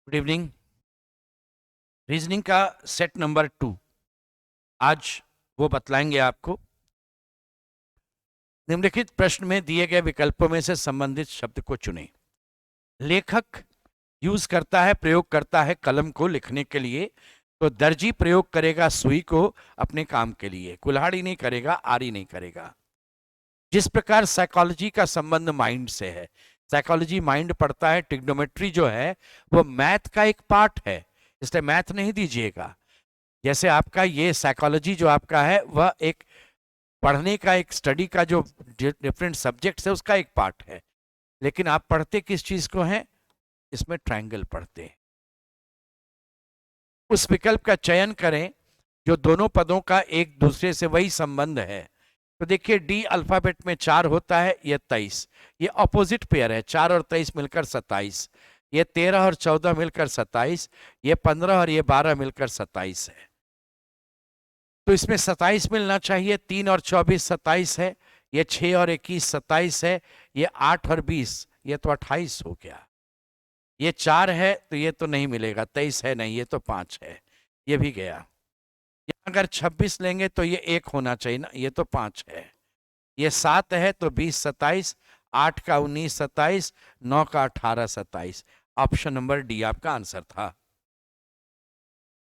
Good evening. Reasoning का set number 2 आज वो बतलाएंगे आपको। निम्नलिखित प्रश्न में दिए गए विकल्पों में से संबंधित शब्द को चुनें। लेखक यूज करता है, प्रयोग करता है कलम को लिखने के लिए, तो दर्जी प्रयोग करेगा सुई को अपने काम के लिए, कुल्हाड़ी नहीं करेगा, आरी नहीं करेगा। जिस प्रकार साइकोलॉजी का संबंध माइंड से है, साइकोलॉजी माइंड पढ़ता है, ट्रिग्नोमेट्री जो है वो मैथ का एक पार्ट है, इसलिए मैथ नहीं दीजिएगा। जैसे आपका ये साइकोलॉजी जो आपका है वह एक पढ़ने का, एक स्टडी का जो डिफरेंट सब्जेक्ट्स है उसका एक पार्ट है, लेकिन आप पढ़ते किस चीज को हैं? इसमें ट्रायंगल पढ़ते हैं। उस विकल्प का चयन करें जो दोनों पदों का एक दूसरे से वही संबंध है। तो देखिए डी अल्फाबेट में 4 होता है, ये 23, ये ऑपोजिट पेयर है, 4 और 23 मिलकर 27, ये 13 और 14 मिलकर 27, ये 15 और ये 12 मिलकर 27 है। तो इसमें 27 मिलना चाहिए, 3 और 24 27 है, ये 6 और 21 27 है, ये 8 और 20 ये तो 28 हो गया, ये 4 है तो ये तो नहीं मिलेगा, 23 है नहीं, ये तो 5 है, ये भी गया। यहाँ अगर 26 लेंगे तो ये 1 होना चाहिए ना, ये तो 5 है, ये 7 है तो 20 27, 8 का 19 27, 9 का 18 27। ऑप्शन नंबर डी आपका आंसर था।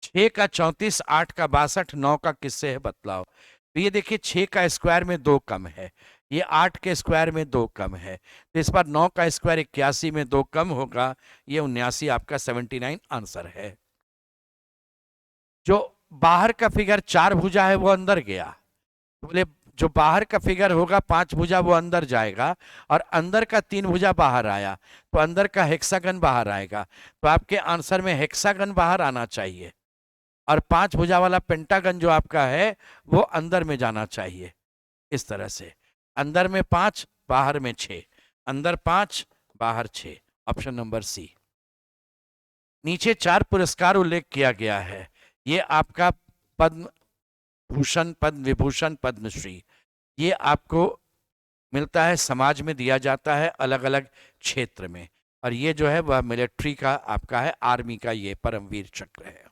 6 का 34, 8 का 62, 9 का किससे है बतलाओ। तो ये देखिए 6 का स्क्वायर में 2 कम है, ये 8 के स्क्वायर में 2 कम है, तो इस बार 9 का स्क्वायर 81 में 2 कम होगा, ये 79 आपका 79 आंसर है। जो बाहर का फिगर 4 भुजा है वो अंदर गया, बोले जो बाहर का फिगर होगा 5 भुजा वो अंदर जाएगा, और अंदर का 3 भुजा बाहर आया तो अंदर का हेक्सागन बाहर आएगा, तो आपके आंसर में हेक्सागन बाहर आना चाहिए, और 5 भुजा वाला पेंटागन जो आपका है वो अंदर में जाना चाहिए। इस तरह से अंदर में 5 बाहर में 6, अंदर 5 बाहर 6, ऑप्शन नंबर सी। नीचे 4 पुरस्कार उल्लेख किया गया है, ये आपका पद्म भूषण, पद्म विभूषण, पद्मश्री, ये आपको मिलता है, समाज में दिया जाता है अलग अलग क्षेत्र में, और ये जो है वह मिलिट्री का आपका है, आर्मी का ये परमवीर चक्र है।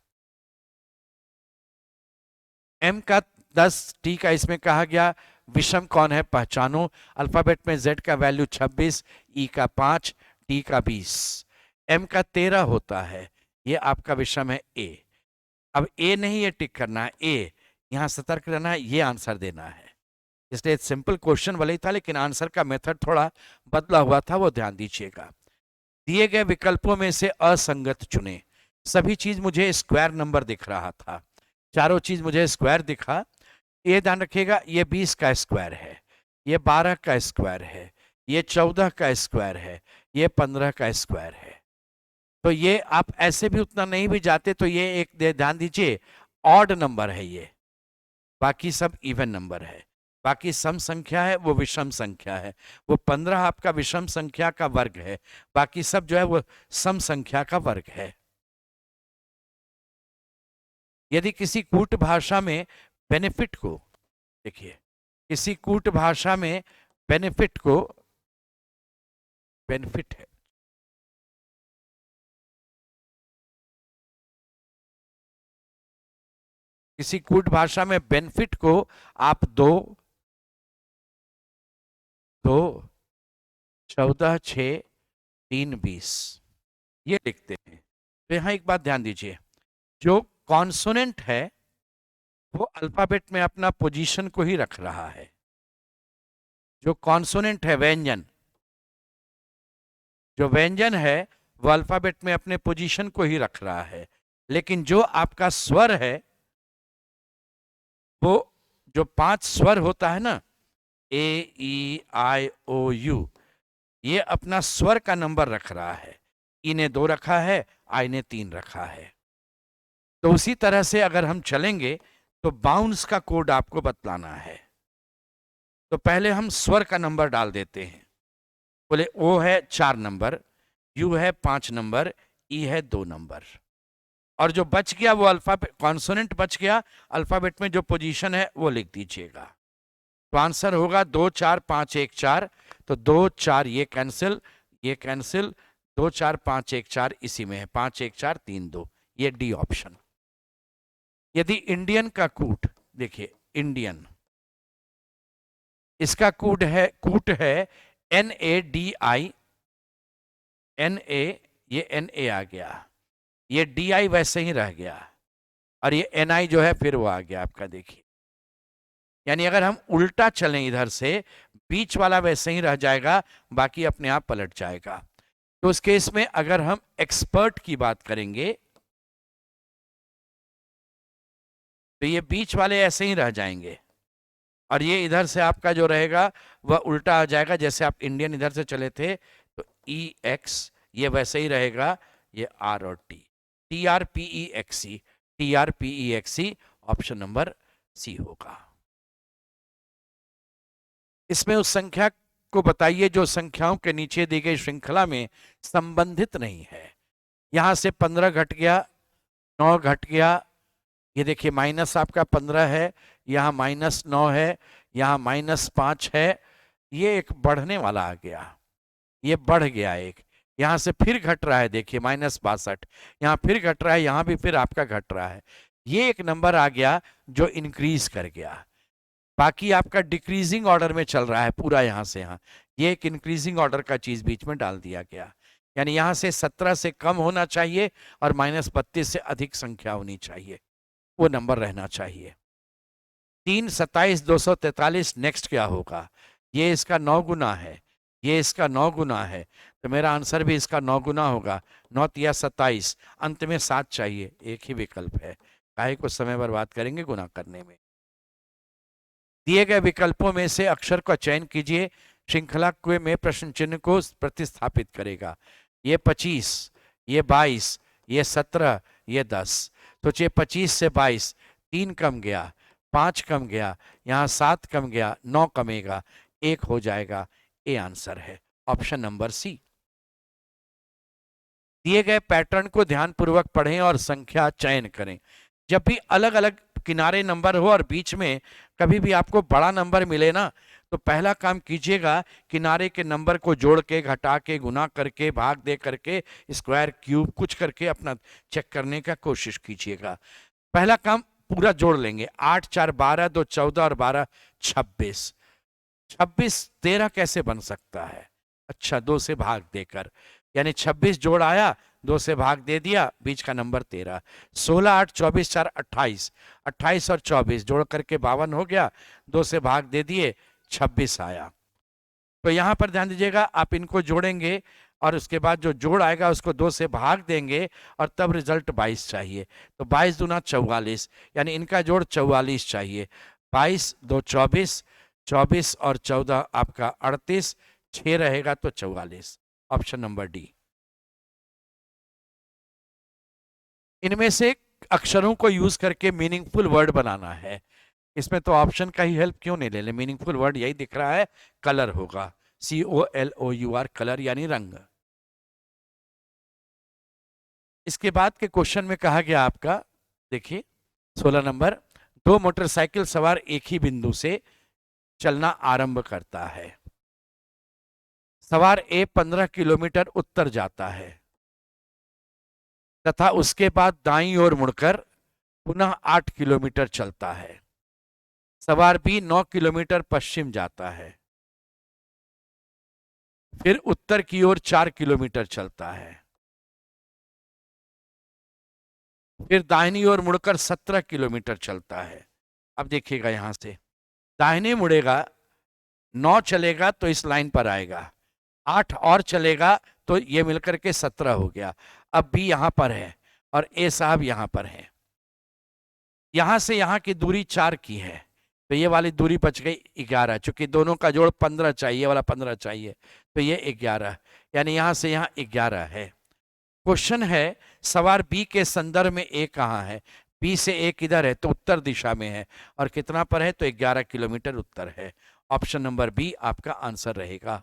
एम का 10, टी का इसमें कहा गया विषम कौन है पहचानो। अल्फाबेट में जेड का वैल्यू 26, ई का 5, टी का 20, एम का 13 होता है, ये आपका विषम है ए। अब ए नहीं ये टिक करना है, ए यहां सतर्क रहना है, ये आंसर देना है, इसलिए सिंपल क्वेश्चन वाला ही था लेकिन आंसर का मेथड थोड़ा बदला हुआ था, वो ध्यान दीजिएगा। दिए गए विकल्पों में से असंगत चुने। सभी चीज मुझे स्क्वायर नंबर दिख रहा था, चारों चीज मुझे स्क्वायर दिखा। ये ध्यान रखिएगा ये 20 का स्क्वायर है, ये 12 का स्क्वायर है, ये 14 का स्क्वायर है, ये 15 का स्क्वायर है। तो ये आप ऐसे भी उतना नहीं भी जाते तो ये एक ध्यान दीजिए ऑड नंबर है ये, बाकी सब इवन नंबर है। बाकी सम संख्या है वो विषम संख्या है, वो 15 आपका विषम संख्या का वर्ग है, बाकी सब जो है वो सम संख्या का वर्ग है। यदि किसी कूट भाषा में बेनिफिट को, देखिए किसी कूट भाषा में बेनिफिट को, बेनिफिट है, किसी कूट भाषा में बेनिफिट को आप 2 2 14 6 3 20 ये लिखते हैं। तो यहां एक बात ध्यान दीजिए, जो कॉन्सोनेंट है वो अल्फाबेट में अपना पोजीशन को ही रख रहा है, जो कॉन्सोनेंट है व्यंजन, जो व्यंजन है वो अल्फाबेट में अपने पोजीशन को ही रख रहा है, लेकिन जो आपका स्वर है वो जो 5 स्वर होता है ना, ए ई आई ओ यू, ये अपना स्वर का नंबर रख रहा है, ई ने 2 रखा है, आई ने 3 रखा है। तो उसी तरह से अगर हम चलेंगे तो बाउंस का कोड आपको बतलाना है, तो पहले हम स्वर का नंबर डाल देते हैं। बोले ओ है 4 नंबर, यू है 5 नंबर, ई है 2 नंबर, और जो बच गया वो अल्फाबेट कॉन्सोनेंट बच गया, अल्फाबेट में जो पोजीशन है वो लिख दीजिएगा। तो आंसर होगा 2 4 5 1 4, तो 2 4 ये कैंसिल, ये कैंसिल, 2 4 5 1 4 इसी में है, 5 1 4 3 2, ये डी ऑप्शन। यदि इंडियन का कूट देखिए, इंडियन, इसका कूट है NADI, NA, ये NA आ गया, ये DI वैसे ही रह गया, और ये NI जो है फिर वो आ गया आपका। देखिए, यानी अगर हम उल्टा चलें इधर से, बीच वाला वैसे ही रह जाएगा, बाकी अपने आप पलट जाएगा। तो उस केस में अगर हम एक्सपर्ट की बात करेंगे तो ये बीच वाले ऐसे ही रह जाएंगे, और ये इधर से आपका जो रहेगा वह उल्टा आ जाएगा। जैसे आप इंडियन इधर से चले थे तो EX ये वैसे ही रहेगा, ये R और T, TRPEXE, TRPEXE, option number C होगा। इसमें उस संख्या को बताइए जो संख्याओं के नीचे दी गई श्रृंखला में संबंधित नहीं है। यहां से 15 घट गया, 9 घट गया, ये देखिए माइनस आपका 15 है, यहाँ -9 है, यहाँ -5 है, ये एक बढ़ने वाला आ गया, ये बढ़ गया एक, यहाँ से फिर घट रहा है, देखिए -62, यहाँ फिर घट रहा है, यहाँ भी फिर आपका घट रहा है, ये एक नंबर आ गया जो इंक्रीज कर गया। बाकी आपका डिक्रीजिंग ऑर्डर में चल रहा है पूरा, यहाँ से यहाँ, ये एक इंक्रीजिंग ऑर्डर का चीज बीच में डाल दिया गया। यानी यहाँ से 17 से कम होना चाहिए और -32 से अधिक संख्या होनी चाहिए, वो नंबर रहना चाहिए। 3 27 243 नेक्स्ट क्या होगा? ये इसका 9 गुना है, ये इसका 9 गुना है, तो मेरा आंसर भी इसका 9 गुना होगा। 9 तिया 27, अंत में 7 चाहिए, एक ही विकल्प है, काहे को समय बर्बाद करेंगे गुना करने में। दिए गए विकल्पों में से अक्षर का चयन कीजिए, श्रृंखला के में प्रश्न चिन्ह को प्रतिस्थापित करेगा। ये 25, ये 22, ये 17, ये 10। सोचिए 25 से 22, 3 कम गया, 5 कम गया, यहाँ 7 कम गया, 9 कमेगा, 1 हो जाएगा। ए आंसर है ऑप्शन नंबर सी। दिए गए पैटर्न को ध्यानपूर्वक पढ़ें और संख्या चयन करें। जब भी अलग अलग किनारे नंबर हो और बीच में कभी भी आपको बड़ा नंबर मिले ना, तो पहला काम कीजिएगा, किनारे के नंबर को जोड़ के, घटा के, गुना करके, भाग दे करके, स्क्वायर, क्यूब कुछ करके अपना चेक करने का कोशिश कीजिएगा। पहला काम पूरा जोड़ लेंगे, 8 4 12, 2 14 और 12 26। 26 13 कैसे बन सकता है? अच्छा, 2 से भाग देकर, यानी 26 जोड़ आया, 2 से भाग दे दिया, बीच का नंबर 13। 16 8 24 4 28, 28 और 24 जोड़ करके 52 हो गया, 2 से भाग दे दिए, 26 आया। तो यहां पर ध्यान दीजिएगा, आप इनको जोड़ेंगे और उसके बाद जो जोड़ आएगा उसको 2 से भाग देंगे और तब रिजल्ट 22 चाहिए। तो 22 दूना 44, यानी इनका जोड़ 44 चाहिए। 22 2 24, 24 और 14 आपका 38, 6 रहेगा तो 44, ऑप्शन नंबर डी। इनमें से अक्षरों को यूज करके मीनिंगफुल वर्ड बनाना है। इसमें तो ऑप्शन का ही हेल्प क्यों नहीं ले ले, मीनिंगफुल वर्ड यही दिख रहा है, कलर होगा, COLOUR, कलर यानी रंग। इसके बाद के क्वेश्चन में कहा गया आपका, देखिए 16 नंबर, 2 मोटरसाइकिल सवार एक ही बिंदु से चलना आरंभ करता है। सवार ए 15 किलोमीटर उत्तर जाता है तथा उसके बाद दाईं ओर मुड़कर पुनः 8 किलोमीटर चलता है। सवार बी 9 किलोमीटर पश्चिम जाता है, फिर उत्तर की ओर 4 किलोमीटर चलता है, फिर दाहिनी ओर मुड़कर 17 किलोमीटर चलता है। अब देखिएगा, यहां से दाहिने मुड़ेगा, 9 चलेगा तो इस लाइन पर आएगा, 8 और चलेगा तो ये मिलकर के 17 हो गया। अब बी यहां पर है और ए साहब यहां पर है, यहां से यहां की दूरी 4 की है, तो ये वाली दूरी बच गई 11, चूंकि दोनों का जोड़ 15 चाहिए, वाला 15 चाहिए, तो ये 11, यानी यहां से यहां 11 है। क्वेश्चन है, सवार बी के संदर्भ में ए कहाँ है? बी से ए किधर है? तो उत्तर दिशा में है, और कितना पर है? तो 11 किलोमीटर उत्तर है। ऑप्शन नंबर बी आपका आंसर रहेगा।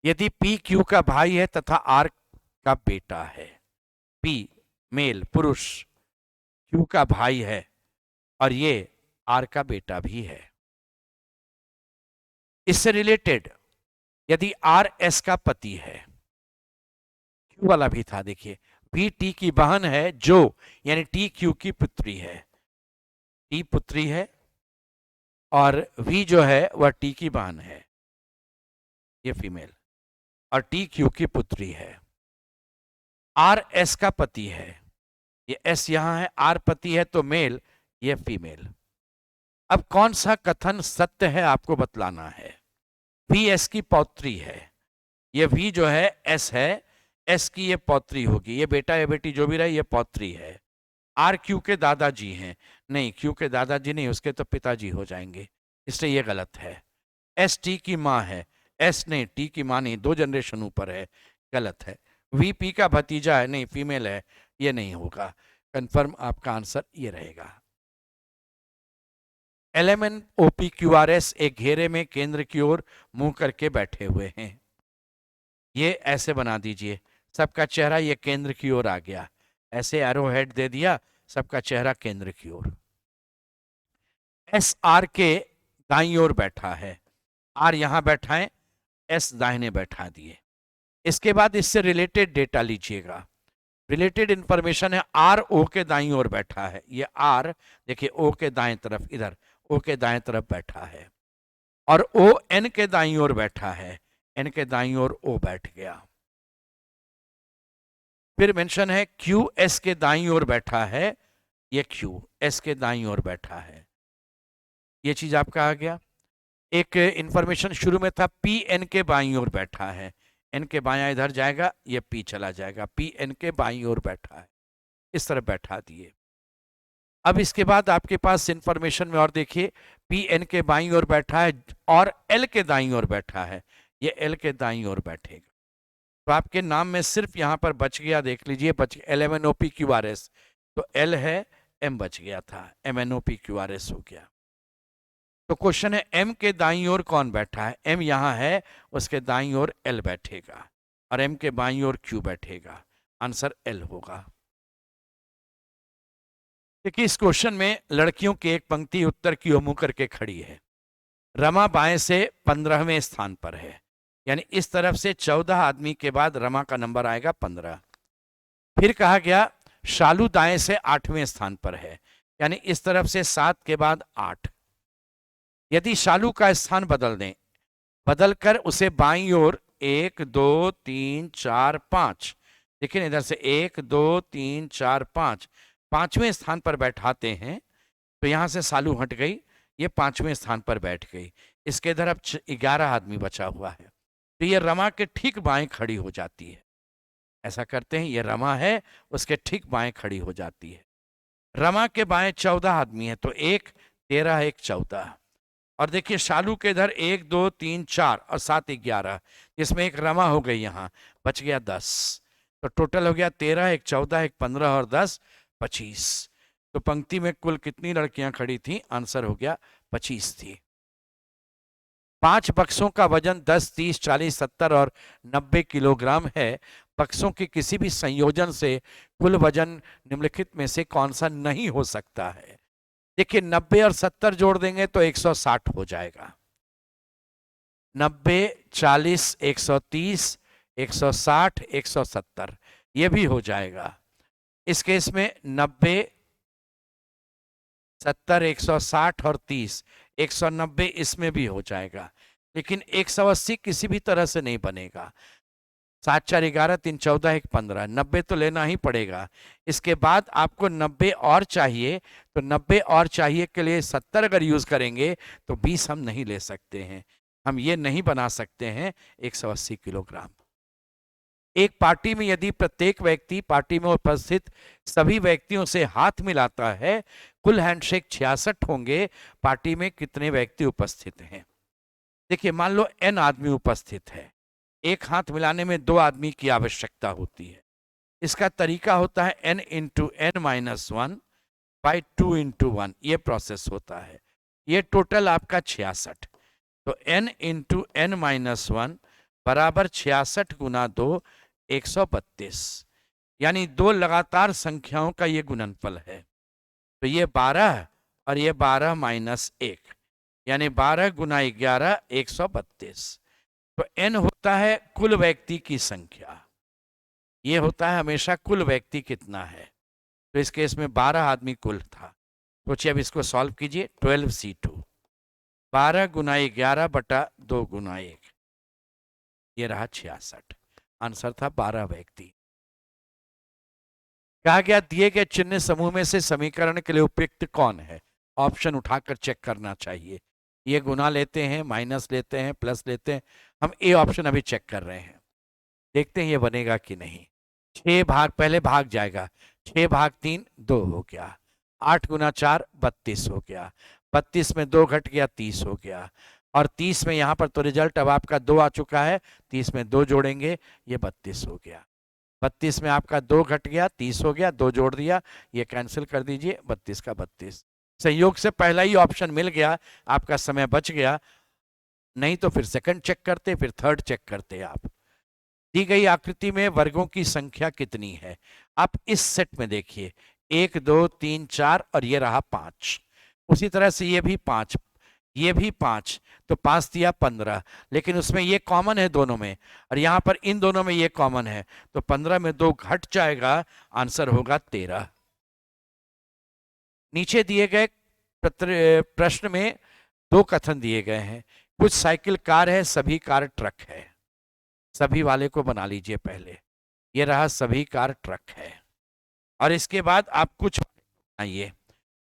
यदि पी क्यू का भाई है तथा आर का बेटा है, पी मेल पुरुष, क्यू का भाई है और ये आर का बेटा भी है, इससे रिलेटेड यदि आर एस का पति है, क्यू वाला भी था, देखिए वी टी की बहन है जो, यानी टी क्यू की पुत्री है, टी पुत्री है और वी जो है वह टी की बहन है, ये फीमेल, और टी क्यू की पुत्री है। आर एस का पति है, ये एस यहां है, आर पति है तो मेल, ये फीमेल। अब कौन सा कथन सत्य है आपको बतलाना है। वी एस की पौत्री है, ये वी जो है एस है, एस की ये पौत्री होगी, ये बेटा या बेटी जो भी रहे ये पौत्री है। आर क्यू के दादाजी हैं, नहीं क्यू के दादाजी नहीं, उसके तो पिताजी हो जाएंगे, इसलिए ये गलत है। एस टी की माँ है, एस नहीं टी की माँ नहीं, 2 जनरेशन ऊपर है, गलत है। वी पी का भतीजा है, नहीं फीमेल है, ये नहीं होगा। कंफर्म आपका आंसर ये रहेगा। एलएमएन ओपी क्यूआरएस एक घेरे में केंद्र की ओर मुंह करके बैठे हुए हैं, ये ऐसे बना दीजिए, सबका चेहरा ये केंद्र की ओर आ गया, ऐसे एरो हेड दे दिया, सबका चेहरा केंद्र की ओर। एस आर के दाईं ओर बैठा है, आर यहां बैठा है, एस दाहिने बैठा दिए। इसके बाद इससे रिलेटेड डेटा लीजिएगा, रिलेटेड इंफॉर्मेशन है, आर ओ के दाईं ओर बैठा है, ये आर देखिए ओ के दाएं तरफ, इधर ओ के दाएं तरफ बैठा है, और ओ एन के दाईं ओर बैठा है, एन के दाईं ओर ओ बैठ गया। फिर मेंशन है क्यू एस के दाईं ओर बैठा है, ये क्यू एस के दाईं ओर बैठा है, ये चीज आपका आ गया। एक इंफॉर्मेशन शुरू में था पी एन के बाईं ओर बैठा है, एन के बायां इधर जाएगा, ये पी चला जाएगा, पी एन के बाईं ओर बैठा है, इस तरह बैठा दिए। अब इसके बाद आपके पास इंफॉर्मेशन में और देखिए, पी एन के बाईं ओर बैठा है और एल के दाईं ओर बैठा है, ये एल के दाईं ओर बैठेगा। तो आपके नाम में सिर्फ यहां पर बच गया, देख लीजिए बच गया LMNOP QRS, तो एल है, एम बच गया था, MNOP QRS हो गया। तो क्वेश्चन है एम के दाईं ओर कौन बैठा है, एम यहां है, उसके दाईं ओर एल बैठेगा और एम के बाईं ओर क्यू बैठेगा, आंसर एल होगा। देखिए इस क्वेश्चन में लड़कियों की एक पंक्ति उत्तर की ओर मुंह करके खड़ी है, रमा बाएं से 15वें स्थान पर है, यानी इस तरफ से 14 आदमी के बाद रमा का नंबर आएगा 15। फिर कहा गया शालू दाएं से 8वें स्थान पर है, यानी इस तरफ से 7 के बाद 8। यदि शालू का स्थान बदल दें, बदलकर उसे बाईं ओर 1 2 3 4 5, देखिए इधर से 1 2 3 4 5, 5वें स्थान पर बैठाते हैं, तो यहां से शालू हट गई, ये 5वें स्थान पर बैठ गई, इसके इधर अब 11 आदमी बचा हुआ है, तो ये रमा के ठीक बाएं खड़ी हो जाती है। ऐसा करते हैं, ये रमा है, उसके ठीक बाएं खड़ी हो जाती है। रमा के बाएं 14 आदमी है, तो 1 13 1 14, और देखिए शालू के इधर 1 2 3 4 और 7 11, इसमें एक रमा हो गई, यहाँ बच गया 10, तो टोटल हो गया 13 1 14 1 15 और 10 25। तो पंक्ति में कुल कितनी लड़कियां खड़ी थी, आंसर हो गया 25 थी। 5 बक्सों का वजन 10 30 40 70 और 90 किलोग्राम है, बक्सों के किसी भी संयोजन से कुल वजन निम्नलिखित में से कौन सा नहीं हो सकता है। देखिए 90 और 70 जोड़ देंगे तो 160 हो जाएगा, 90 40 130 160 170 ये भी हो जाएगा। इस केस में 90 70 160 और 30 190 इसमें भी हो जाएगा, लेकिन 180 किसी भी तरह से नहीं बनेगा। 7 4 11 3 14 1 15, 90 तो लेना ही पड़ेगा। इसके बाद आपको 90 और चाहिए, तो 90 और चाहिए के लिए 70 अगर यूज करेंगे तो 20 हम नहीं ले सकते हैं, हम ये नहीं बना सकते हैं 180 किलोग्राम। एक पार्टी में यदि प्रत्येक व्यक्ति पार्टी में उपस्थित सभी व्यक्तियों से हाथ मिलाता है, कुल हैंडशेक 66 होंगे, पार्टी में कितने व्यक्ति उपस्थित हैं। देखिए मान लो n आदमी उपस्थित है, एक हाथ मिलाने में 2 आदमी की आवश्यकता होती है। इसका तरीका होता है n into n minus 1 by 2 into 1, ये प्रोसेस होता है। ये टोटल आपका 66, तो n इंटू n माइनस 1 बराबर 66 गुना 2 132, यानी 2 लगातार संख्याओं का ये गुणनफल है। तो ये 12 और ये 12 माइनस 1, यानी 12 गुना 11 132। तो n होता है कुल व्यक्ति की संख्या, ये होता है हमेशा कुल व्यक्ति कितना है। तो इस केस में 12 आदमी कुल था। सोचिए अब इसको सॉल्व कीजिए। 12C2 12 गुना 11 बटा 2 गुना 1, ये रहा 66। आंसर था 12 व्यक्ति। कहा गया दिए गए चिन्ह समूह में से समीकरण के लिए उपयुक्त कौन है। ऑप्शन उठाकर चेक करना चाहिए। ये गुना लेते हैं, माइनस लेते हैं, प्लस लेते हैं। हम ए ऑप्शन अभी चेक कर रहे हैं, देखते हैं ये बनेगा कि नहीं। 6 भाग, पहले भाग जाएगा। 6 भाग 3 2 हो गया। 8 गुना 4 32 हो गया। 32 में 2 घट गया 30 हो गया। और 30 में यहाँ पर तो रिजल्ट अब आपका 2 आ चुका है, 30 में 2 जोड़ेंगे, ये 32 हो गया। 32 में आपका 2 घट गया 30 हो गया, 2 जोड़ दिया, ये कैंसिल कर दीजिए, 32 का 32। संयोग से पहला ही ऑप्शन मिल गया, आपका समय बच गया। नहीं तो फिर सेकंड चेक करते, फिर थर्ड चेक करते आप। दी गई आकृति में वर्गों की संख्या कितनी है। आप इस सेट में देखिए, 1 2 3 4 और ये रहा 5। उसी तरह से ये भी 5, ये भी 5, तो 5 दिया 15। लेकिन उसमें ये कॉमन है दोनों में, और यहां पर इन दोनों में ये कॉमन है, तो 15 में 2 घट जाएगा, आंसर होगा 13। नीचे दिए गए प्रश्न में 2 कथन दिए गए हैं। कुछ साइकिल कार है, सभी कार ट्रक है। सभी वाले को बना लीजिए पहले। ये रहा सभी कार ट्रक है। और इसके बाद आप कुछ आइए,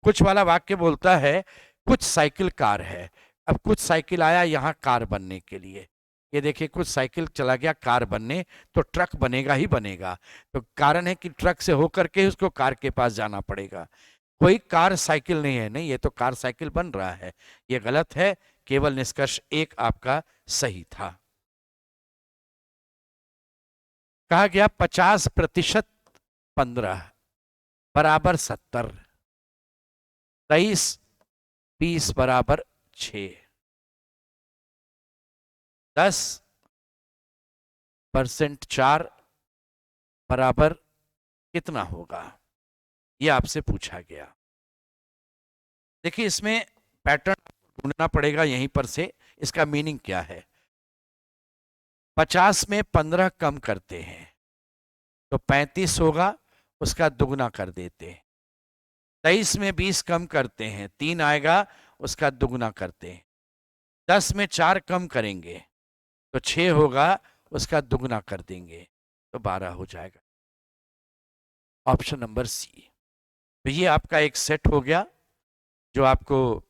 कुछ वाला वाक्य बोलता है कुछ साइकिल कार है। अब कुछ साइकिल आया यहाँ कार बनने के लिए। ये देखिए कुछ साइकिल चला गया कार बनने, तो ट्रक बनेगा ही बनेगा। तो कारण है कि ट्रक से होकर के उसको कार के पास जाना पड़ेगा। कोई कार साइकिल नहीं है, नहीं, ये तो कार साइकिल बन रहा है। ये गलत है, केवल निष्कर्ष 1 आपका सही था। कहा गया 50% 15 बराबर 70, 23 20 बराबर 6, 10% 4 बराबर कितना होगा, ये आपसे पूछा गया। देखिए इसमें पैटर्न ढूंढना पड़ेगा यहीं पर से। इसका मीनिंग क्या है। 50 में 15 कम करते हैं तो 35 होगा, उसका दुगना कर देते हैं। 23 में 20 कम करते हैं, 3 आएगा, उसका दुगना करते हैं। 10 में 4 कम करेंगे तो 6 होगा, उसका दुगना कर देंगे, तो 12 हो जाएगा। Option number C. तो ये आपका एक सेट हो गया जो आपको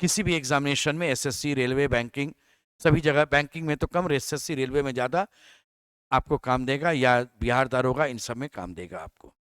किसी भी एग्जामिनेशन में, एसएससी, रेलवे, बैंकिंग, सभी जगह, बैंकिंग में तो कम, एसएससी रेलवे में ज़्यादा आपको काम देगा, या बिहार दारोगा, इन सब में काम देगा आपको।